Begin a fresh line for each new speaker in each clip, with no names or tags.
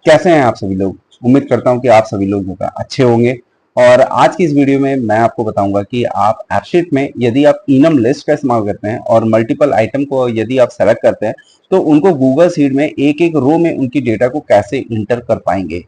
कैसे हैं आप सभी लोग। उम्मीद करता हूं कि आप सभी लोग जो है अच्छे होंगे। और आज की इस वीडियो में मैं आपको बताऊंगा कि आप एप्पशीट में यदि आप इनम लिस्ट का इस्तेमाल करते हैं और मल्टीपल आइटम को यदि आप सेलेक्ट करते हैं तो उनको गूगल शीट में एक एक रो में उनकी डेटा को कैसे इंटर कर पाएंगे।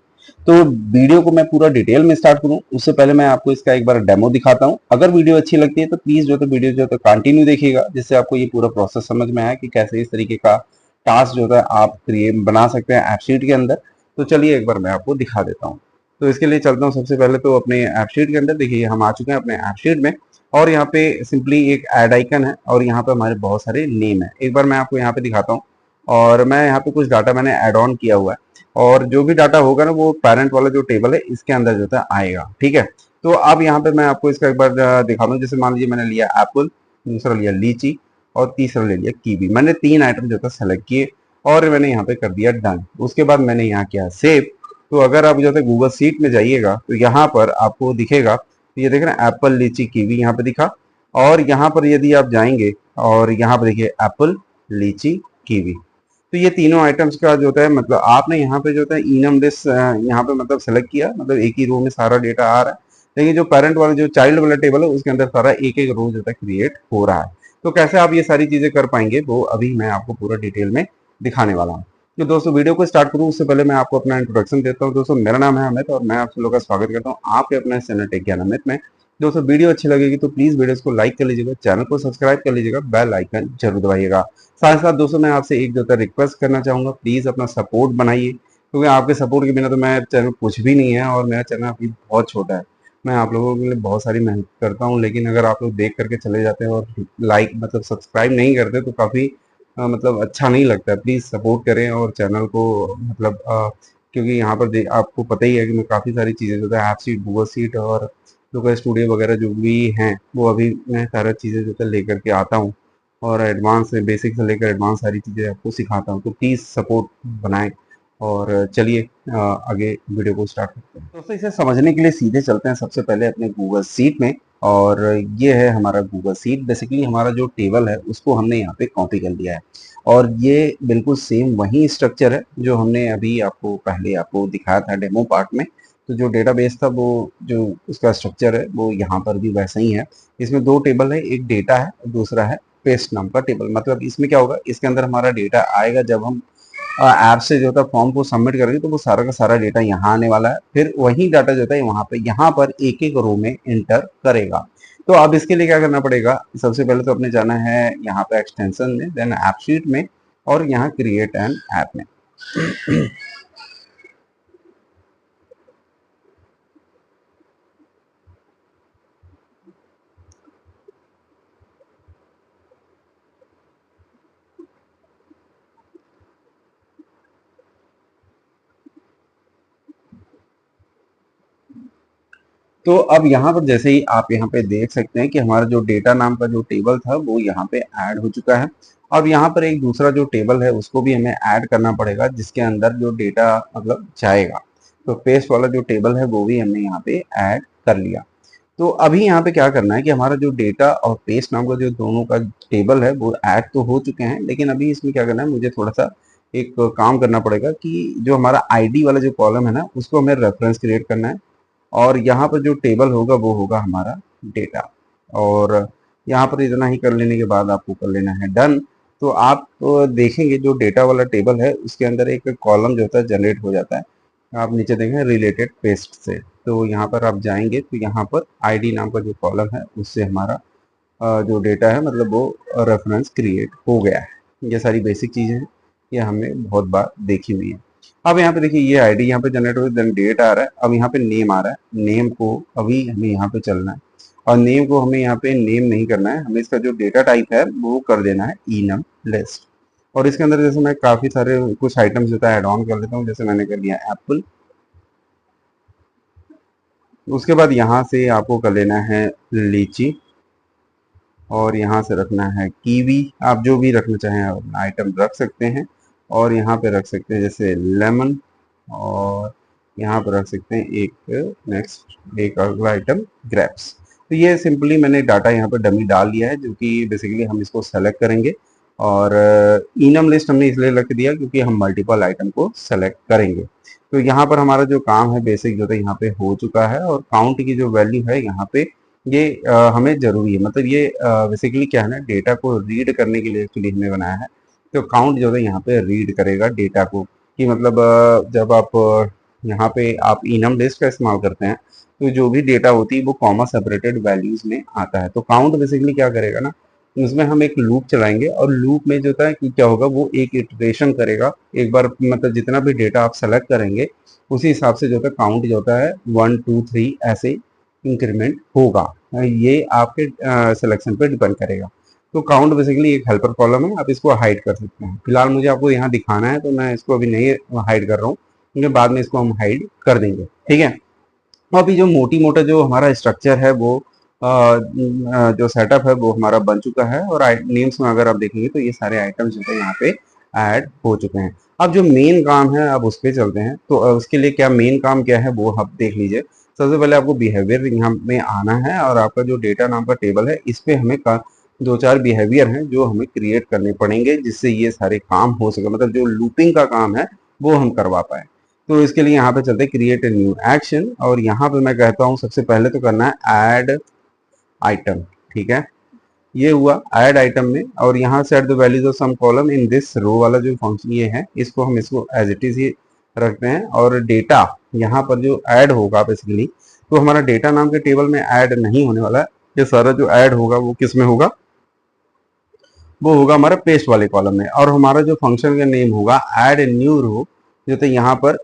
तो वीडियो को मैं पूरा डिटेल में स्टार्ट करूं उससे पहले मैं आपको इसका एक बार डेमो दिखाता हूं। अगर वीडियो अच्छी लगती है तो प्लीज जो है वीडियो जो है कंटिन्यू देखिएगा, जिससे आपको ये पूरा प्रोसेस समझ में आए कि कैसे इस तरीके का टास्क जो है आप क्रिएट बना सकते हैं एप्पशीट के अंदर। तो चलिए एक बार मैं आपको दिखा देता हूँ। तो इसके लिए चलता हूँ सबसे पहले तो अपने एप्पशीट के अंदर। देखिए हम आ चुके हैं अपने एप्पशीट में और यहाँ पे सिंपली एक ऐड आइकन है और यहाँ पे हमारे बहुत सारे नेम है। एक बार मैं आपको यहाँ पे दिखाता हूँ और मैं यहाँ पे कुछ डाटा मैंने ऐड ऑन किया हुआ है और जो भी डाटा होगा ना वो पेरेंट वाला जो टेबल है इसके अंदर जो है आएगा। ठीक है, तो अब यहाँ पे मैं आपको इसका एक बार दिखा दूँ। जैसे मान लीजिए मैंने लिया एप्पल, दूसरा लिया लीची और तीसरा ले लिया कीवी। मैंने 3 आइटम जो था सेलेक्ट किए और मैंने यहाँ पे कर दिया डन। उसके बाद मैंने यहाँ किया सेव। तो अगर आप जो है गूगल शीट में जाइएगा तो यहाँ पर आपको दिखेगा, तो ये देख रहे हैं एप्पल लीची कीवी यहाँ पे दिखा। और यहाँ पर यदि आप जाएंगे और यहाँ पर देखिए एप्पल लीची कीवी, तो ये तीनों आइटम्स का जो है मतलब आपने यहाँ पे जो है इनम लिस्ट यहाँ पे मतलब सेलेक्ट किया, मतलब एक ही रो में सारा डेटा आ रहा है। लेकिन जो पेरेंट वाला जो चाइल्ड वाला टेबल है उसके अंदर सारा एक एक रो जो है क्रिएट हो रहा है। तो कैसे आप ये सारी चीजें कर पाएंगे वो अभी मैं आपको पूरा डिटेल में दिखाने वाला हूँ। तो दोस्तों वीडियो को स्टार्ट करूँ उससे पहले मैं आपको अपना इंट्रोडक्शन देता हूँ। दोस्तों मेरा नाम है अमित और मैं आप सब लोगों का स्वागत करता हूँ आपके अपने चैनल टेक ज्ञान अमित में। दोस्तों वीडियो अच्छी लगेगी तो प्लीज वीडियो को लाइक कर लीजिएगा, चैनल को सब्सक्राइब कर लीजिएगा, बेल आइकन जरूर दबाइएगा। साथ ही साथ दोस्तों मैं आपसे एक जो रिक्वेस्ट करना चाहूंगा, प्लीज अपना सपोर्ट बनाइए, क्योंकि आपके सपोर्ट के बिना तो मेरा चैनल कुछ भी नहीं है और मेरा चैनल अभी बहुत छोटा है। मैं आप लोगों के लिए बहुत सारी मेहनत करता हूँ, लेकिन अगर आप लोग देख करके चले जाते हैं और लाइक मतलब सब्सक्राइब नहीं करते तो काफ़ी मतलब अच्छा नहीं लगता है। प्लीज़ सपोर्ट करें और चैनल को मतलब क्योंकि यहाँ पर आपको पता ही है कि मैं काफ़ी सारी चीज़ें जो है एप्पशीट, गूगल शीट और लोकल स्टूडियो वगैरह जो भी हैं वो अभी मैं सारा चीज़ें जो है लेकर के आता हूँ और एडवांस से बेसिक से लेकर एडवांस सारी चीज़ें आपको सिखाता हूँ। तो प्लीज़ सपोर्ट बनाएं और चलिए आगे वीडियो को स्टार्ट करते हैं। दोस्तों इसे समझने के लिए सीधे चलते हैं सबसे पहले अपने गूगल शीट में। और ये है हमारा गूगल शीट। बेसिकली हमारा जो टेबल है उसको हमने यहाँ पे कॉपी कर लिया है और ये बिल्कुल सेम वही स्ट्रक्चर है जो हमने अभी आपको पहले आपको दिखाया था डेमो पार्ट में। तो जो डेटाबेस था वो जो उसका स्ट्रक्चर है वो यहाँ पर भी वैसा ही है। इसमें 2 टेबल है, एक डेटा है दूसरा है पेस्ट नाम का टेबल। मतलब इसमें क्या होगा, इसके अंदर हमारा डेटा आएगा जब हम ऐप से जो है फॉर्म को सबमिट करेंगे तो वो सारा का सारा डेटा यहाँ आने वाला है। फिर वही डाटा जो है वहाँ पे यहाँ पर एक एक रो में एंटर करेगा। तो अब इसके लिए क्या करना पड़ेगा, सबसे पहले तो अपने जाना है यहाँ पे एक्सटेंशन में, देन एप्पशीट में और यहाँ क्रिएट एन ऐप में। तो अब यहाँ पर जैसे ही आप यहाँ पे देख सकते हैं कि हमारा जो डेटा नाम का जो टेबल था वो यहाँ पे ऐड हो चुका है। अब यहाँ पर एक दूसरा जो टेबल है उसको भी हमें ऐड करना पड़ेगा जिसके अंदर जो डेटा मतलब जाएगा। तो पेस्ट वाला जो टेबल है वो भी हमने यहाँ पे ऐड कर लिया। तो अभी यहाँ पे क्या करना है कि हमारा जो डेटा और पेस्ट नाम का जो दोनों का टेबल है वो ऐड तो हो चुके हैं, लेकिन अभी इसमें क्या करना है, मुझे थोड़ा सा एक काम करना पड़ेगा कि जो हमारा आईडी वाला जो कॉलम है ना उसको हमें रेफरेंस क्रिएट करना है और यहाँ पर जो टेबल होगा वो होगा हमारा डेटा। और यहाँ पर इतना ही कर लेने के बाद आपको कर लेना है डन। तो आप देखेंगे जो डेटा वाला टेबल है उसके अंदर एक कॉलम जो होता है जनरेट हो जाता है। आप नीचे देखें रिलेटेड पेस्ट से, तो यहाँ पर आप जाएंगे तो यहाँ पर आईडी नाम का जो कॉलम है उससे हमारा जो डेटा है मतलब वो रेफरेंस क्रिएट हो गया है। ये सारी बेसिक चीज़ें हैं, ये हमने बहुत बार देखी हुई है। अब यहाँ पे देखिए ये आईडी यहाँ पे जनरेट हो, देन डेट आ रहा है, अब यहाँ पे नेम आ रहा है। नेम को अभी हमें यहाँ पे चलना है और नेम को हमें यहाँ पे नेम नहीं करना है, हमें इसका जो डेटा टाइप है वो कर देना है इनम लिस्ट। और इसके अंदर जैसे मैं काफ़ी सारे कुछ आइटम्स जो है ऐड ऑन कर लेता हूँ, जैसे मैंने कर लिया एप्पल। उसके बाद यहाँ से आपको कर लेना है लीची और यहाँ से रखना है कीवी। आप जो भी रखना चाहें आप अपना आइटम रख सकते हैं और यहाँ पे रख सकते हैं जैसे लेमन और यहाँ पर रख सकते हैं एक नेक्स्ट एक अगला आइटम ग्रेप्स। तो ये सिंपली मैंने डाटा यहाँ पर डमी डाल लिया है जो कि बेसिकली हम इसको सेलेक्ट करेंगे और इनम लिस्ट हमने इसलिए रख दिया क्योंकि हम मल्टीपल आइटम को सेलेक्ट करेंगे। तो यहाँ पर हमारा जो काम है बेसिक जो था यहाँ पे हो चुका है, और काउंट की जो वैल्यू है यहाँ पे ये हमें जरूरी है, मतलब ये बेसिकली क्या है ना, डेटा को रीड करने के लिए एक्चुअली हमने बनाया है। तो काउंट जो है यहाँ पे रीड करेगा डेटा को, कि मतलब जब आप यहाँ पे आप इनम लिस्ट का इस्तेमाल करते हैं तो जो भी डेटा होती है वो कॉमा सेपरेटेड वैल्यूज में आता है। तो काउंट बेसिकली क्या करेगा ना, उसमें हम एक लूप चलाएंगे और लूप में जो होता है कि क्या होगा, वो एक इटरेशन करेगा एक बार, मतलब जितना भी डेटा आप सेलेक्ट करेंगे उसी हिसाब से जो होता है काउंट जो होता है 1 2 3 ऐसे इंक्रीमेंट होगा। ये आपके सिलेक्शन पे डिपेंड करेगा। तो काउंट बेसिकली एक हेल्पर कॉलम है, आप इसको हाइड कर सकते हैं। फिलहाल मुझे आपको यहाँ दिखाना है तो मैं इसको अभी नहीं हाइड कर रहा हूँ, क्योंकि बाद में इसको हम हाइड कर देंगे, ठीक है। तो अभी जो मोटी मोटा जो हमारा स्ट्रक्चर है वो जो सेटअप है वो हमारा बन चुका है, और नेम्स में अगर आप देखेंगे तो ये सारे आइटम्स जो है यहाँ पे ऐड हो चुके हैं। अब जो मेन काम है अब उस पर चलते हैं। तो उसके लिए क्या मेन काम क्या है वो आप देख लीजिए। सबसे पहले आपको बिहेवियर यहाँ में आना है, और आपका जो डेटा नाम का टेबल है इस पे हमें दो चार बिहेवियर हैं जो हमें क्रिएट करने पड़ेंगे, जिससे ये सारे काम हो सके, मतलब जो लूपिंग का काम है वो हम करवा पाए। तो इसके लिए यहाँ पे चलते हैं क्रिएट ए न्यू एक्शन, और यहाँ पे मैं कहता हूँ सबसे पहले तो करना है ऐड आइटम, ठीक है। ये हुआ ऐड आइटम में, और यहाँ से at the values of some column in this row वाला जो फंक्शन ये है इसको हम इसको एज इट इज ही रखते हैं। और डेटा यहाँ पर जो ऐड होगा बेसिकली, तो हमारा डेटा नाम के टेबल में ऐड नहीं होने वाला है। ये सारा जो ऐड होगा वो किस में होगा, वो होगा हमारा पेस्ट वाले कॉलम में। और हमारा जो फंक्शन का नेम होगा ऐड ए न्यू रो, जो तो यहाँ पर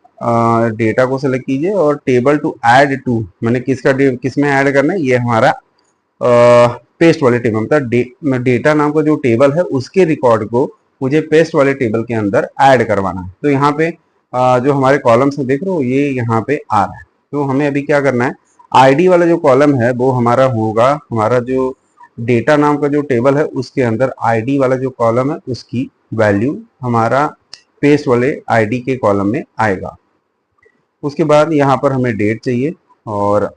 डेटा को सेलेक्ट कीजिए और टेबल टू ऐड टू, मैंने किस में ऐड करना है, ये हमारा पेस्ट वाले टेबल, मतलब डेटा नाम का जो टेबल है उसके रिकॉर्ड को मुझे पेस्ट वाले टेबल के अंदर ऐड करवाना है। तो यहाँ पे जो हमारे कॉलम से देख रहे हो ये यहाँ पे आ रहा है। तो हमें अभी क्या करना है, आईडी वाला जो कॉलम है वो हमारा होगा, हमारा जो डेटा नाम का जो टेबल है उसके अंदर आईडी वाला जो कॉलम है उसकी वैल्यू हमारा पेस्ट वाले आईडी के कॉलम में आएगा। उसके बाद यहाँ पर हमें डेट चाहिए, और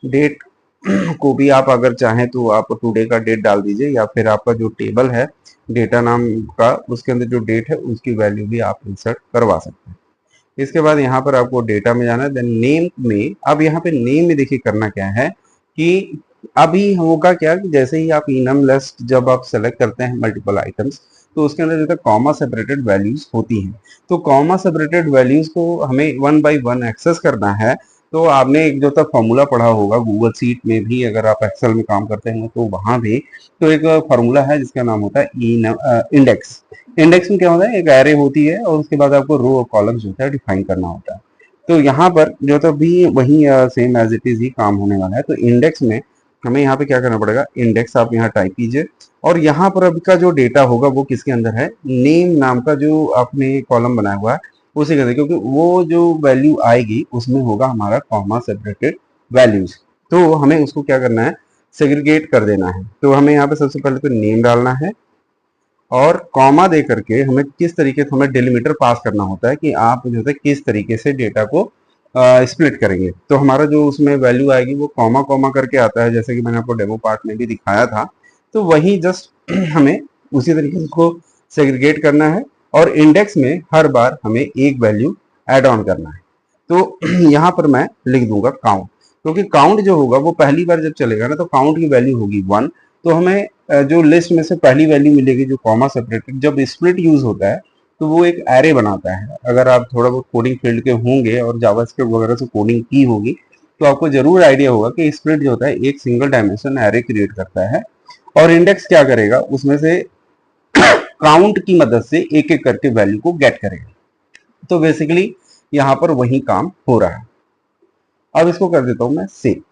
डेट को भी आप अगर चाहें तो आप टुडे का डेट डाल दीजिए, या फिर आपका जो टेबल है डेटा नाम का उसके अंदर जो डेट है उसकी वैल्यू भी आप इंसर्ट करवा सकते हैं। इसके बाद यहाँ पर आपको डेटा में जाना है, देन नेम में। अब यहाँ पे नेम में देखिए करना क्या है कि अभी होगा क्या कि जैसे ही आप इनम लिस्ट जब आप सेलेक्ट करते हैं मल्टीपल आइटम्स, तो उसके अंदर जो कॉमा सेपरेटेड वैल्यूज होती हैं। तो कॉमा सेपरेटेड वैल्यूज को हमें 1 बाय 1 एक्सेस करना है। तो आपने एक जो था फॉर्मूला पढ़ा होगा गूगल सीट में भी, अगर आप एक्सेल में काम करते हैं तो वहां भी तो एक फॉर्मूला है जिसका नाम होता है इंडेक्स। इंडेक्स में क्या होता है, एक एरे होती है और उसके बाद आपको रो और कॉलम जो है डिफाइन करना होता है। तो यहाँ पर जो तो भी वही सेम एज इट इज ही काम होने वाला है। तो इंडेक्स में हमें यहाँ पे क्या करना पड़ेगा, इंडेक्स आप यहाँ टाइप कीजिए, और यहाँ पर अभी का जो डेटा होगा वो किसके अंदर है, नेम नाम का जो आपने कॉलम बनाया हुआ है उसी के अंदर, क्योंकि वो जो वैल्यू आएगी उसमें होगा हमारा कॉमा सेपरेटेड वैल्यूज। तो हमें उसको क्या करना है, सेग्रीगेट कर देना है। तो हमें यहाँ पे सबसे पहले तो नेम डालना है, और कॉमा दे करके हमें किस तरीके से हमें डेलीमीटर पास करना होता है कि आप जो है किस तरीके से डेटा को स्प्लिट करेंगे। तो हमारा जो उसमें वैल्यू आएगी वो कॉमा कॉमा करके आता है, जैसे कि मैंने आपको डेमो पार्ट में भी दिखाया था। तो वही जस्ट हमें उसी तरीके से उसको सेग्रीगेट करना है, और इंडेक्स में हर बार हमें एक वैल्यू ऐड ऑन करना है। तो यहाँ पर मैं लिख दूंगा काउंट, क्योंकि काउंट जो होगा वो पहली बार जब चलेगा ना तो काउंट की वैल्यू होगी 1। तो हमें जो लिस्ट में से पहली वैल्यू मिलेगी जो कॉमा सेपरेटेड, जब स्प्लिट यूज होता है तो वो एक एरे बनाता है। अगर आप थोड़ा बहुत कोडिंग फील्ड के होंगे और जावास्क्रिप्ट वगैरह से कोडिंग की होगी तो आपको जरूर आइडिया होगा कि स्प्लिट जो होता है एक सिंगल डायमेंशन एरे क्रिएट करता है, और इंडेक्स क्या करेगा, उसमें से काउंट की मदद से एक एक करके वैल्यू को गेट करेगा। तो बेसिकली यहाँ पर वही काम हो रहा है। अब इसको कर देता हूं मैं सेव।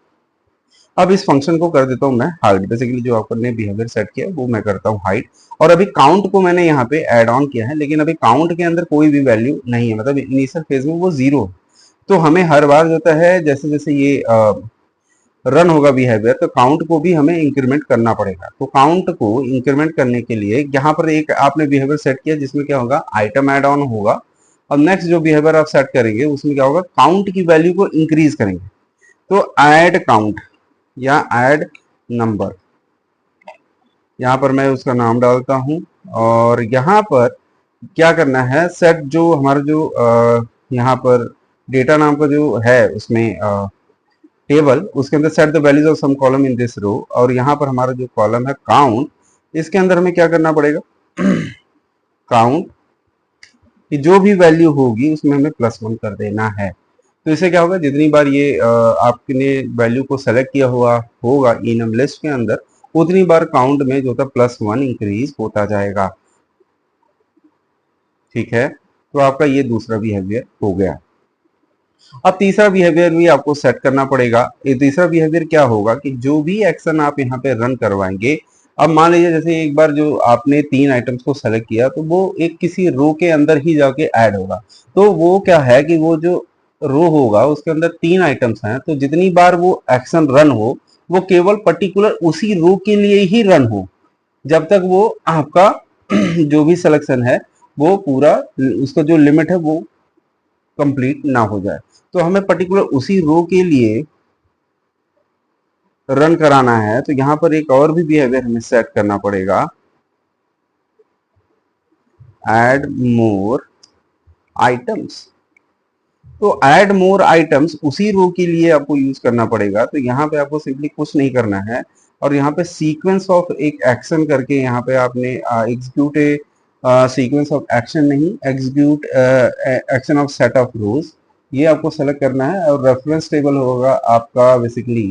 अब इस फंक्शन को कर देता हूं मैं हाइड। बेसिकली जो आपने बिहेवियर सेट किया वो मैं करता हूं हाइड, और अभी काउंट को मैंने यहाँ पे ऐड ऑन किया है, लेकिन अभी काउंट के अंदर कोई भी वैल्यू नहीं है, मतलब इनिशियल फेज में वो 0 है। तो हमें हर बार जो है जैसे जैसे ये रन होगा बिहेवियर, तो काउंट को भी हमें इंक्रीमेंट करना पड़ेगा। तो काउंट को इंक्रीमेंट करने के लिए यहाँ पर एक आपने बिहेवियर सेट किया जिसमें क्या होगा, आइटम ऐड ऑन होगा, और नेक्स्ट जो बिहेवियर आप सेट करेंगे उसमें क्या होगा, काउंट की वैल्यू को इंक्रीज करेंगे। तो ऐड काउंट या ऐड नंबर, यहाँ पर मैं उसका नाम डालता हूँ और यहाँ पर क्या करना है, सेट जो हमारा जो यहाँ पर डेटा नाम का जो है उसमें टेबल, उसके अंदर set the values of some column in this row, और यहाँ पर हमारा जो कॉलम है काउंट, इसके अंदर हमें क्या करना पड़ेगा, काउंट कि जो भी वैल्यू होगी उसमें हमें +1 कर देना है। तो इससे क्या होगा, जितनी बार ये आपने वैल्यू को सेलेक्ट किया हुआ होगा इनम लिस्ट के अंदर, उतनी बार काउंट में जो था +1 इंक्रीज होता जाएगा। ठीक है, तो आपका ये दूसरा बिहेवियर हो गया। अब तीसरा बिहेवियर भी आपको सेट करना पड़ेगा। ये तीसरा बिहेवियर क्या होगा कि जो भी एक्शन आप यहाँ पे रन करवाएंगे, अब मान लीजिए जैसे एक बार जो आपने 3 आइटम्स को सेलेक्ट किया तो वो एक किसी रो के अंदर ही जाके ऐड होगा। तो वो क्या है कि वो जो रो होगा उसके अंदर 3 आइटम्स हैं, तो जितनी बार वो एक्शन रन हो वो केवल पर्टिकुलर उसी रो के लिए ही रन हो, जब तक वो आपका जो भी सिलेक्शन है वो पूरा, उसका जो लिमिट है वो कंप्लीट ना हो जाए। तो हमें पर्टिकुलर उसी रो के लिए रन कराना है, तो यहां पर एक और भी बिहेवियर हमें सेट करना पड़ेगा, ऐड मोर आइटम्स। तो ऐड मोर आइटम्स उसी रो के लिए आपको यूज करना पड़ेगा। तो यहाँ पे आपको सिंपली कुछ नहीं करना है, और यहाँ पे सीक्वेंस ऑफ एक एक्शन करके यहाँ पे आपने एग्जीक्यूट सीक्वेंस ऑफ एक्शन नहीं, execute action of set of रोज, ये आपको सेलेक्ट करना है। और रेफरेंस टेबल होगा आपका बेसिकली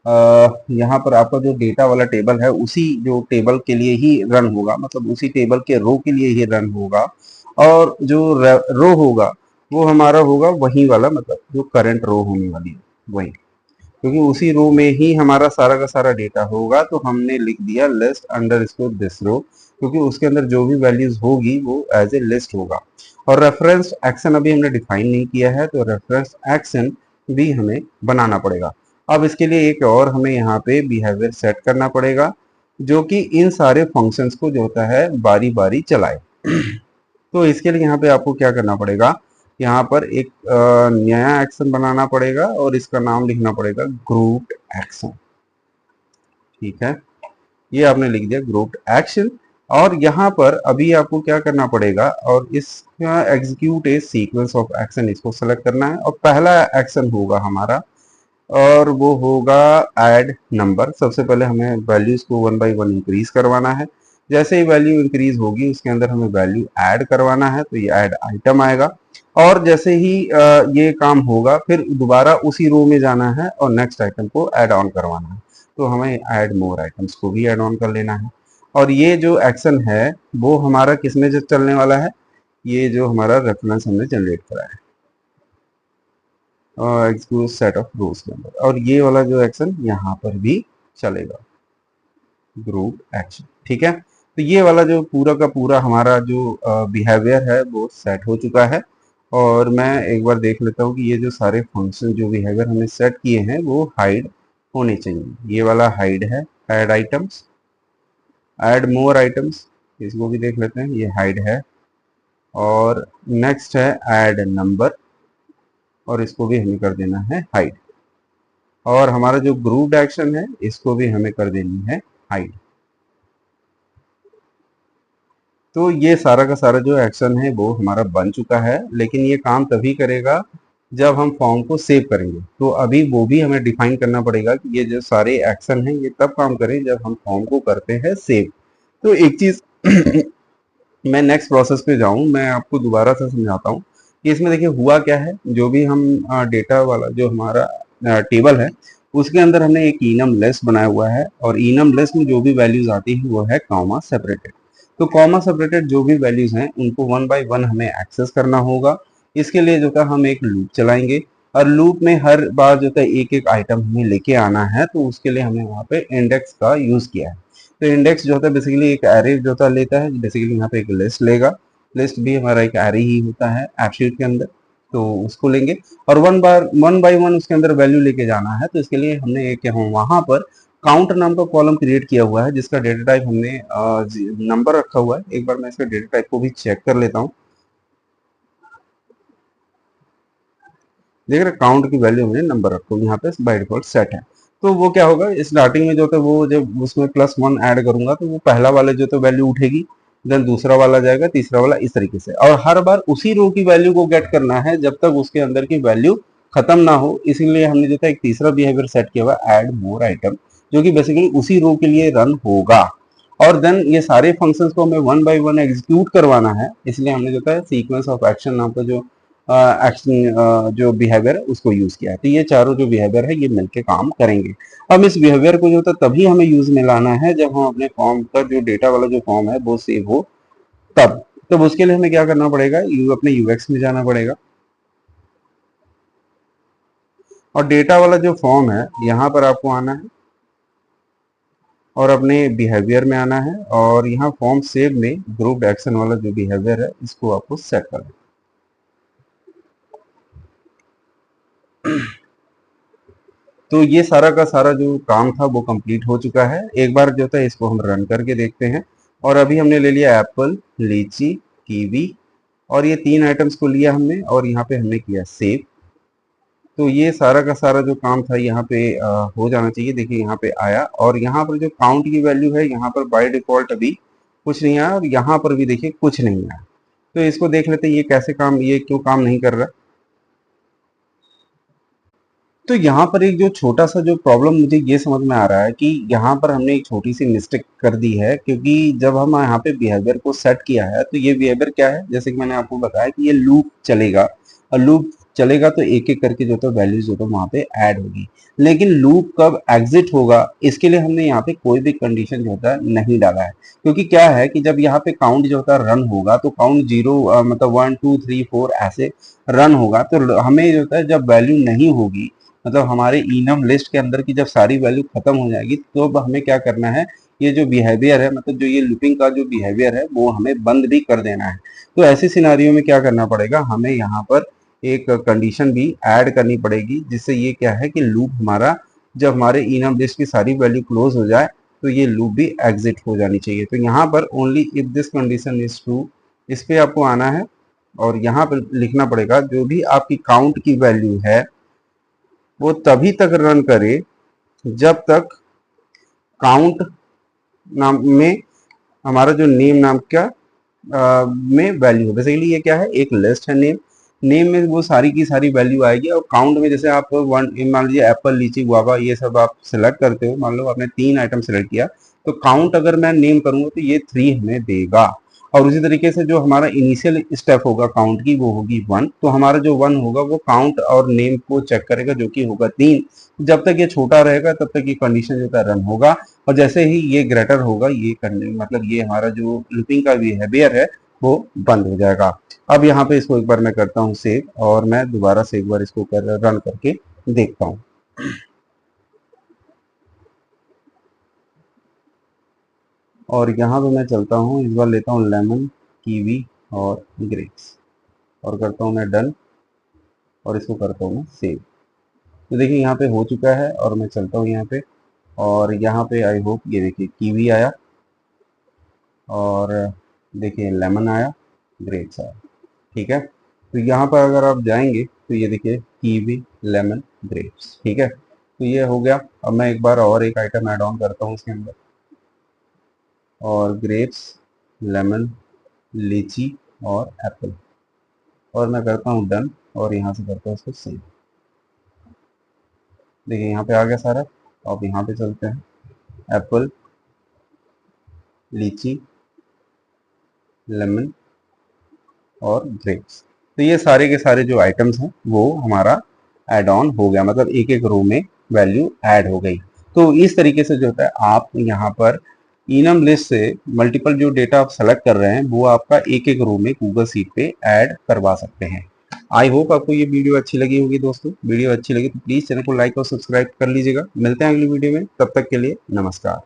यहाँ पर आपका जो डेटा वाला टेबल है उसी जो टेबल के लिए ही रन होगा, मतलब उसी टेबल के रो के लिए ही रन होगा। और जो रो होगा वो हमारा होगा वही वाला, मतलब जो करंट रो होने वाली है वही, क्योंकि उसी रो में ही हमारा सारा का सारा डेटा होगा। तो हमने लिख दिया लिस्ट अंडर स्कोर दिस रो, क्योंकि उसके अंदर जो भी वैल्यूज होगी वो एज ए लिस्ट होगा। और रेफरेंस एक्शन अभी हमने डिफाइन नहीं किया है, तो रेफरेंस एक्शन भी हमें बनाना पड़ेगा। अब इसके लिए एक और हमें यहाँ पे बिहेवियर सेट करना पड़ेगा, जो कि इन सारे फंक्शंस को जो होता है बारी बारी चलाए। तो इसके लिए यहाँ पे आपको क्या करना पड़ेगा, यहाँ पर एक नया एक्शन बनाना पड़ेगा और इसका नाम लिखना पड़ेगा ग्रुप्ड एक्शन। ठीक है, ये आपने लिख दिया ग्रुप्ड एक्शन। और यहाँ पर अभी आपको क्या करना पड़ेगा, और इसका execute A sequence of action, इसको सेलेक्ट करना है। और पहला एक्शन होगा हमारा, और वो होगा ऐड नंबर। सबसे पहले हमें वैल्यूज को 1 by 1 इंक्रीज करवाना है। जैसे ही वैल्यू इंक्रीज होगी उसके अंदर हमें वैल्यू ऐड करवाना है, तो ये ऐड आइटम आएगा। और जैसे ही ये काम होगा फिर दोबारा उसी रो में जाना है और नेक्स्ट आइटम को ऐड ऑन करवाना है। तो हमें ऐड मोर आइटम्स को भी ऐड ऑन कर लेना है। और ये जो एक्शन है वो हमारा किसमें जो चलने वाला है, ये जो हमारा रेफरेंस हमने जनरेट करा है एग्जीक्यूट सेट ऑफ रोज के अंदर, और ये वाला जो एक्शन यहाँ पर भी चलेगा, ग्रुप एक्शन। ठीक है, तो ये वाला जो पूरा का पूरा हमारा जो बिहेवियर है वो सेट हो चुका है। और मैं एक बार देख लेता हूँ कि ये जो सारे फंक्शन जो बिहेवियर हमने सेट किए हैं वो हाइड होने चाहिए। ये वाला हाइड है, add items, add more items, इसको भी देख लेते हैं, ये हाइड है। और नेक्स्ट है ऐड नंबर, और इसको भी हमें कर देना है हाइड। और हमारा जो ग्रुप्ड एक्शन है इसको भी हमें कर देनी है हाइड। तो ये सारा का सारा जो एक्शन है वो हमारा बन चुका है, लेकिन ये काम तभी करेगा जब हम फॉर्म को सेव करेंगे। तो अभी वो भी हमें डिफाइन करना पड़ेगा कि ये जो सारे एक्शन हैं ये तब काम करें जब हम फॉर्म को करते हैं सेव। तो एक चीज मैं नेक्स्ट प्रोसेस पे जाऊं, मैं आपको दोबारा से समझाता हूँ कि इसमें देखिए हुआ क्या है। जो भी हम डेटा वाला जो हमारा टेबल है उसके अंदर हमने एक इनम लिस्ट बनाया हुआ है, और इनम लिस्ट में जो भी वैल्यूज आती है वो है कॉमा सेपरेटेड। तो कॉमा सेपरेटेड जो भी वैल्यूज हैं उनको 1 by 1 हमें एक्सेस करना होगा। इसके लिए जो था हम एक लूप चलाएंगे, और लूप में हर बार जो था एक एक आइटम हमें लेके आना है। तो उसके लिए हमें वहाँ पे इंडेक्स का यूज किया है। तो इंडेक्स जो होता है बेसिकली एक एरे जो होता लेता है, बेसिकली यहाँ पे एक लिस्ट लेगा। लिस्ट भी हमारा एक एरे ही होता है एप्शीट के अंदर, तो उसको लेंगे और 1 by 1 उसके अंदर वैल्यू लेके जाना है। तो इसके लिए हमने एक वहां पर काउंट नाम का कॉलम क्रिएट किया हुआ है, जिसका डेटा टाइप हमने नंबर रखा हुआ है। एक बार मैं इसका डेटा टाइप को भी चेक कर लेता हूँ। देख रहे काउंट की वैल्यू हमने नंबर रखा हुआ यहाँ पे बाय डिफॉल्ट सेट है। तो वो क्या होगा, स्टार्टिंग में जो था वो जब उसमें +1 ऐड करूंगा तो वो पहला वाले जो तो वैल्यू उठेगी, देन दूसरा वाला जाएगा, तीसरा वाला, इस तरीके से। और हर बार उसी रो की वैल्यू को गेट करना है जब तक उसके अंदर की वैल्यू खत्म ना हो। इसीलिए हमने जो था एक तीसरा बिहेवियर सेट किया हुआ, ऐड मोर आइटम, जो कि बेसिकली उसी रो के लिए रन होगा। और देन ये सारे फंक्शंस को हमें वन बाय वन एग्जीक्यूट करवाना है, इसलिए हमने जो है सीक्वेंस ऑफ एक्शन नाम का जो एक्शन जो बिहेवियर है उसको यूज किया है। तो ये चारों जो बिहेवियर है ये मिलके काम करेंगे। अब इस बिहेवियर को जो था तभी हमें यूज में लाना है जब हम अपने फॉर्म का जो डेटा वाला जो फॉर्म है वो सेव हो तब उसके लिए हमें क्या करना पड़ेगा, अपने यूएक्स में जाना पड़ेगा और डेटा वाला जो फॉर्म है यहाँ पर आपको आना है और अपने बिहेवियर में आना है और यहाँ फॉर्म सेव में ग्रुप एक्शन वाला जो बिहेवियर है इसको आपको सेट करना है। तो ये सारा का सारा जो काम था वो कंप्लीट हो चुका है। एक बार जो था इसको हम रन करके देखते हैं। और अभी हमने ले लिया एप्पल, लीची, कीवी और ये 3 आइटम्स को लिया हमने और यहाँ पे हमने किया सेव। तो ये सारा का सारा जो काम था यहाँ पे हो जाना चाहिए। देखिए यहाँ पे आया और यहाँ पर जो काउंट की वैल्यू है यहाँ पर बाय डिफॉल्ट अभी कुछ नहीं आया और यहाँ पर भी देखिए कुछ नहीं आया। तो इसको देख लेते हैं ये कैसे काम, ये क्यों काम नहीं कर रहा। तो यहाँ पर एक जो छोटा सा जो प्रॉब्लम मुझे ये समझ में आ रहा है कि यहाँ पर हमने एक छोटी सी मिस्टेक कर दी है, क्योंकि जब हम यहाँ पे बिहेवियर को सेट किया है तो ये बिहेवियर क्या है, जैसे कि मैंने आपको बताया कि ये लूप चलेगा और लूप चलेगा तो एक एक करके जो तो वैल्यूज जो तो वहाँ पे ऐड होगी। लेकिन लूप कब एग्जिट होगा इसके लिए हमने यहाँ पे कोई भी कंडीशन जो होता है नहीं डाला है, क्योंकि क्या है कि जब यहाँ पे काउंट जो होता है रन होगा तो काउंट 0 मतलब 1 2 3 4 ऐसे रन होगा। तो हमें जो होता है जब वैल्यू नहीं होगी, मतलब हमारे इनम लिस्ट के अंदर की जब सारी वैल्यू खत्म हो जाएगी तो अब हमें क्या करना है, ये जो बिहेवियर है मतलब जो ये लूपिंग का जो बिहेवियर है वो हमें बंद भी कर देना है। तो ऐसे सिनारियों में क्या करना पड़ेगा, हमें यहाँ पर एक कंडीशन भी ऐड करनी पड़ेगी जिससे ये क्या है कि लूप हमारा जब हमारे इनम लिस्ट की सारी वैल्यू क्लोज हो जाए तो ये लूप भी एग्जिट हो जानी चाहिए। तो यहाँ पर only if this condition is true, इस पे आपको आना है और यहाँ पर लिखना पड़ेगा जो भी आपकी काउंट की वैल्यू है वो तभी तक रन करे जब तक काउंट नाम में हमारा जो नेम नाम का में वैल्यू है। बेसिकली ये क्या है, एक लिस्ट है नेम में वो सारी की सारी वैल्यू आएगी और काउंट में जैसे आप मान लीजिए एप्पल, लीची, गुआवा ये सब आप सिलेक्ट करते हो, मान लो आपने 3 आइटम सिलेक्ट किया तो काउंट अगर मैं नेम करूंगा तो ये 3 हमें देगा। और उसी तरीके से जो हमारा इनिशियल स्टेप होगा काउंट की वो होगी 1, तो हमारा जो 1 होगा वो काउंट और नेम को चेक करेगा जो कि होगा 3। जब तक ये छोटा रहेगा तब तक ये कंडीशन जो है रन होगा और जैसे ही ये ग्रेटर होगा ये मतलब ये हमारा जो लूपिंग का बिहेवियर है वो बंद हो जाएगा। अब यहाँ पे इसको एक बार मैं करता हूँ सेव और मैं दोबारा से एक बार इसको रन करके देखता हूँ। और यहाँ पे मैं चलता हूँ, इस बार लेता हूँ लेमन, कीवी और ग्रेप्स और करता हूँ मैं डन और इसको करता हूँ मैं सेव। तो देखिए यहाँ पे हो चुका है और मैं चलता हूँ यहाँ पे और यहाँ पे आई होप ये देखिए कीवी आया और देखिए लेमन आया, ग्रेप्स आया। ठीक है, तो यहाँ पर अगर आप जाएंगे तो ये देखिए कीवी, लेमन, ग्रेप्स। ठीक है, तो ये हो गया। अब मैं एक बार और एक आइटम ऐड ऑन करता हूँ इसके अंदर और ग्रेप्स, लेमन, लीची और एप्पल और मैं करता हूँ डन और यहाँ से करता हूँ इसको सेव। देखिए यहाँ पे आ गया सारा। अब यहाँ पे चलते हैं, एप्पल, लीची, लेमन और ग्रेप्स। तो ये सारे के सारे जो आइटम्स हैं वो हमारा ऐड ऑन हो गया, मतलब एक एक रो में वैल्यू ऐड हो गई। तो इस तरीके से जो होता है आप यहाँ पर इनम लिस्ट से मल्टीपल जो डेटा आप सेलेक्ट कर रहे हैं वो आपका एक एक रो में गूगल शीट पे ऐड करवा सकते हैं। आई होप आपको ये वीडियो अच्छी लगी होगी दोस्तों। वीडियो अच्छी लगी तो प्लीज चैनल को लाइक और सब्सक्राइब कर लीजिएगा। मिलते हैं अगली वीडियो में, तब तक के लिए नमस्कार।